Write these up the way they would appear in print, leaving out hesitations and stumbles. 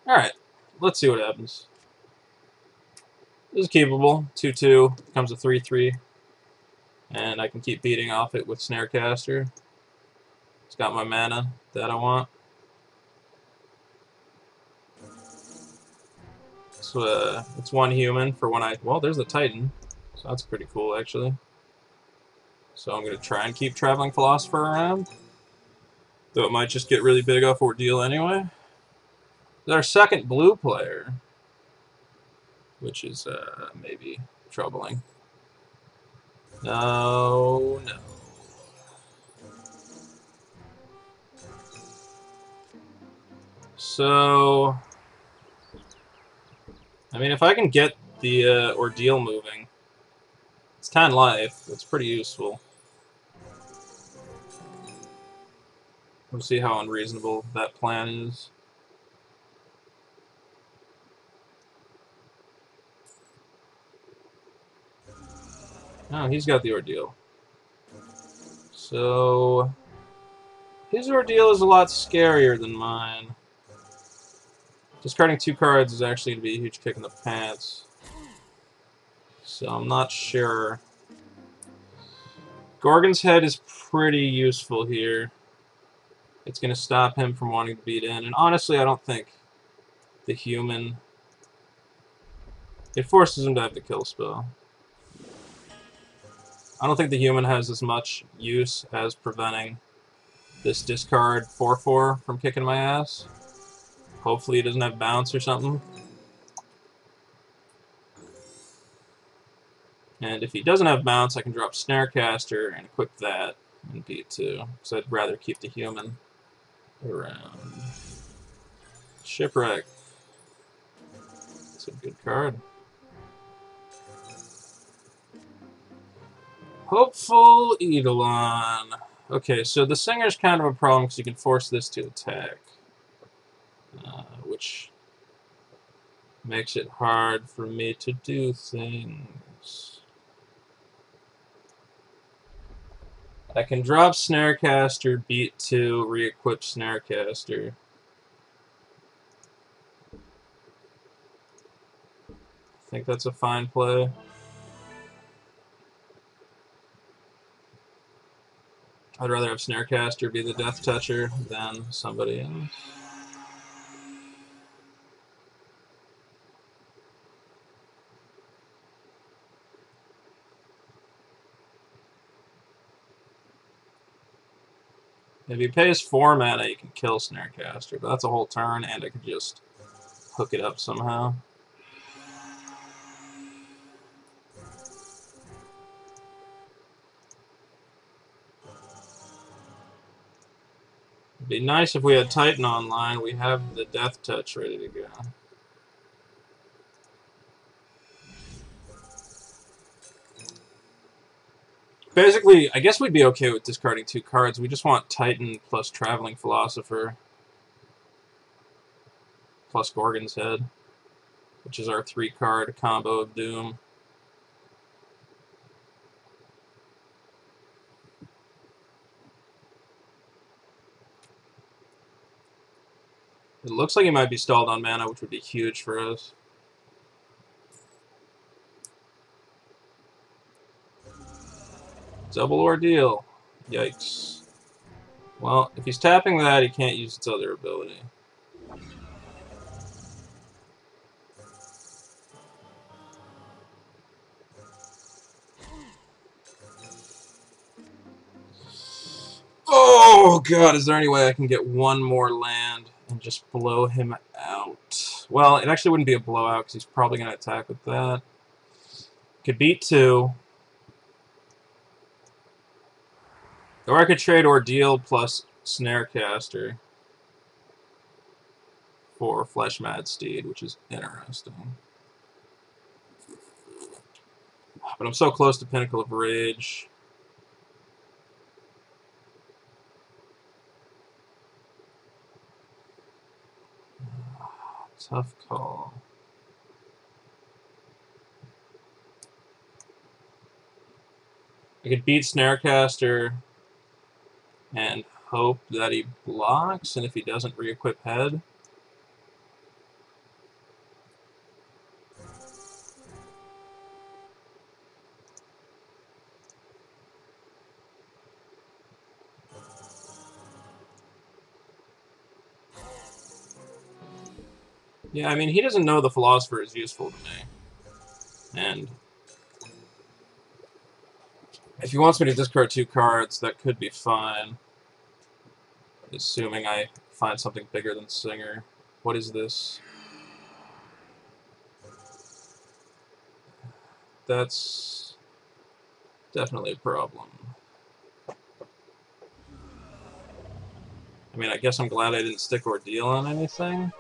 Alright, let's see what happens. This is keepable. 2/2 becomes a 3/3. And I can keep beating off it with Snarecaster. It's got my mana that I want. So it's one human for when I... Well, there's the Titan. So that's pretty cool, actually. So I'm going to try and keep Traveling Philosopher around. Though it might just get really big off Ordeal anyway. There's our second blue player. Which is maybe troubling. No, no. So... I mean, if I can get the Ordeal moving... It's 10 life. That's pretty useful. We'll see how unreasonable that plan is. Oh, he's got the Ordeal. So... His Ordeal is a lot scarier than mine. Discarding 2 cards is actually going to be a huge kick in the pants. So I'm not sure. Gorgon's Head is pretty useful here. It's going to stop him from wanting to beat in. And honestly, I don't think the human... It forces him to have the kill spell. I don't think the human has as much use as preventing this discard 4/4 from kicking my ass. Hopefully he doesn't have bounce or something. And if he doesn't have bounce, I can drop Snarecaster and equip that and beat 2. Because I'd rather keep the human around. Shipwreck. That's a good card. Hopeful Eidolon. Okay, so the Singer's kind of a problem because you can force this to attack. Which makes it hard for me to do things. I can drop Snarecaster, beat 2, re-equip Snarecaster. I think that's a fine play. I'd rather have Snarecaster be the Death Toucher than somebody else. If he pays 4 mana, you can kill Snarecaster, but that's a whole turn, and I could just hook it up somehow. It'd be nice if we had Titan online. We have the Death Touch ready to go. Basically, I guess we'd be okay with discarding 2 cards. We just want Titan plus Traveling Philosopher plus Gorgon's Head, which is our 3-card combo of doom. It looks like he might be stalled on mana, which would be huge for us. Double Ordeal. Yikes. Well, if he's tapping that, he can't use its other ability. Oh, God, is there any way I can get one more land and just blow him out? Well, it actually wouldn't be a blowout because he's probably going to attack with that. Could beat 2. Or I could trade Ordeal plus Snarecaster for Flesh Mad Steed, which is interesting. But I'm so close to Pinnacle of Rage. Tough call. I could beat Snarecaster and hope that he blocks, and if he doesn't, re-equip Head. Yeah, I mean, he doesn't know the Philosopher is useful to me. And if he wants me to discard 2 cards, that could be fine. Assuming I find something bigger than Singer. What is this? That's definitely a problem. I mean, I guess I'm glad I didn't stick Ordeal on anything.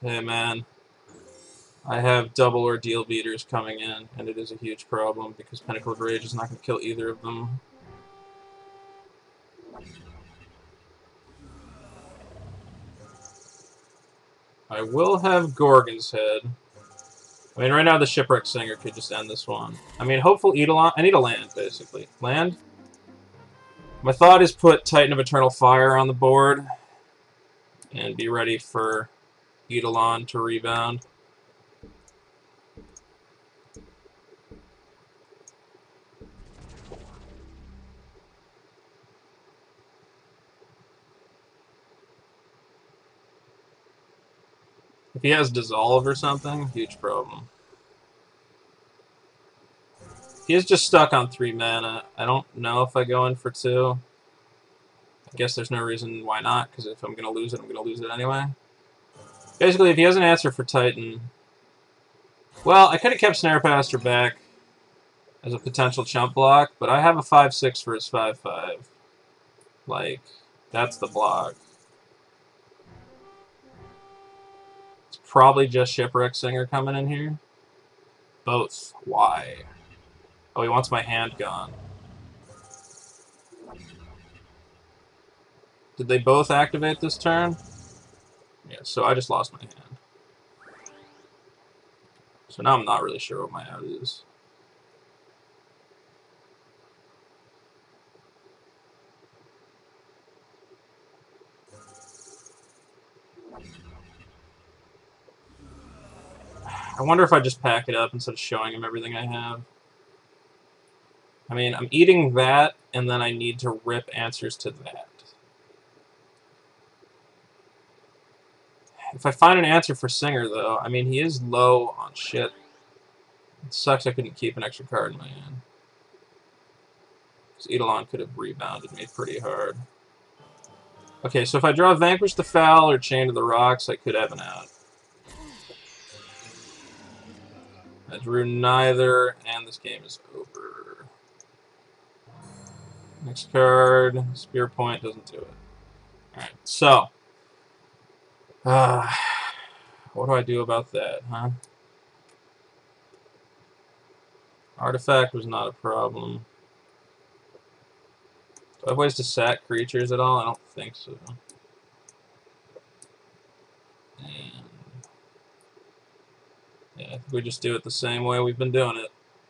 Hey, man. I have double Ordeal beaters coming in, and it is a huge problem because Pinnacle of Rage is not going to kill either of them. I will have Gorgon's Head. I mean, right now the Shipwreck Singer could just end this one. I mean, hopeful Eidolon. I need a land, basically. Land? My thought is put Titan of Eternal Fire on the board and be ready for Eidolon to rebound. If he has Dissolve or something, huge problem. He is just stuck on 3 mana. I don't know if I go in for 2. I guess there's no reason why not, because if I'm going to lose it, I'm going to lose it anyway. Basically, if he has an answer for Titan... Well, I could have kept Snarepaster back as a potential chump block, but I have a 5/6 for his 5/5. Like, that's the block. It's probably just Shipwreck Singer coming in here. Both. Why? Oh, he wants my hand gone. Did they both activate this turn? Yeah, so I just lost my hand. So now I'm not really sure what my out is. I wonder if I just pack it up instead of showing him everything I have. I mean, I'm eating that, and then I need to rip answers to that. If I find an answer for Singer, though, I mean, he is low on shit. It sucks I couldn't keep an extra card in my hand. Because Eidolon could have rebounded me pretty hard. Okay, so if I draw Vanquish the Foul or Chain to the Rocks, I could have an out. I drew neither, and this game is over. Next card, Spear Point doesn't do it. Alright, so. What do I do about that, huh? Artifact was not a problem. Do I have ways to sack creatures at all? I don't think so. And yeah, I think we just do it the same way we've been doing it.